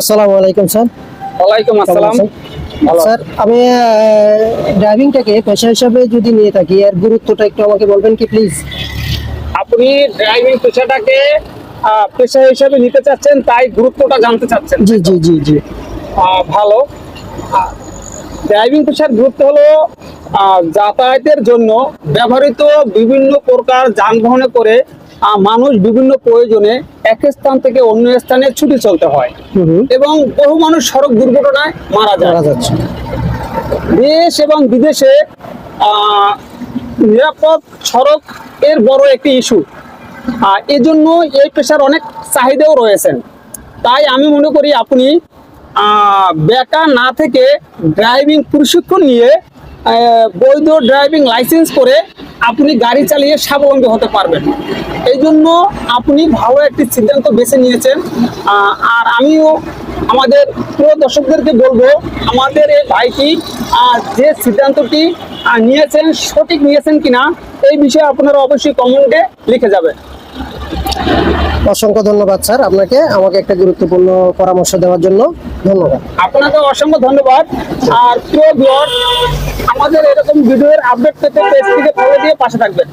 আসসালামু আলাইকুম স্যার। ওয়ালাইকুম আসসালাম। স্যার আমি ড্রাইভিংটাকে পেশা হিসাবে যদি নিয়ে থাকি এর গুরুত্বটা একটু আমাকে বলবেন কি প্লিজ? আপনি ড্রাইভিং পেশাটাকে পেশা হিসেবে নিতে চাচ্ছেন, তাই গুরুত্বটা জানতে চাচ্ছেন। জি জি জি জি। ভালো। ড্রাইভিং পেশার গুরুত্ব হলো যাতায়াতের জন্য ব্যবহৃত বিভিন্ন প্রকার যানবাহনে করে মানুষ বিভিন্ন প্রয়োজনে এক স্থান থেকে অন্য স্থানে ছুটে চলতে হয় এবং বহু মানুষ সড়ক দুর্ঘটনায় মারা যাচ্ছে। দেশ এবং বিদেশে নিরাপদ সড়ক এর বড় একটি ইস্যু। এজন্য এই পেশার অনেক চাহিদাও রয়েছেন। তাই আমি মনে করি আপনি বেকার না থেকে ড্রাইভিং প্রশিক্ষণ নিয়ে বৈধ ড্রাইভিং লাইসেন্স করে আপনি গাড়ি চালিয়ে স্বাবলম্বী হতে পারবেন। এই জন্য আপনি ভালো একটি সিদ্ধান্ত বেছে নিয়েছেন। আর আমিও আমাদের প্রিয় দর্শকদেরকে বলবো, আমাদের এই ভাইটি যে সিদ্ধান্তটি নিয়েছেন সঠিক নিয়েছেন কিনা এই বিষয়ে আপনারা অবশ্যই কমেন্টে লিখে যাবেন। অসংখ্য ধন্যবাদ স্যার আপনাকে, আমাকে একটা গুরুত্বপূর্ণ পরামর্শ দেওয়ার জন্য ধন্যবাদ। আপনাকে অসংখ্য ধন্যবাদ। আর প্রিয় ভিউয়ার, আমাদের এরকম ভিডিওর আপডেট পেতে পেজটিকে ফলো দিয়ে পাশে থাকবেন।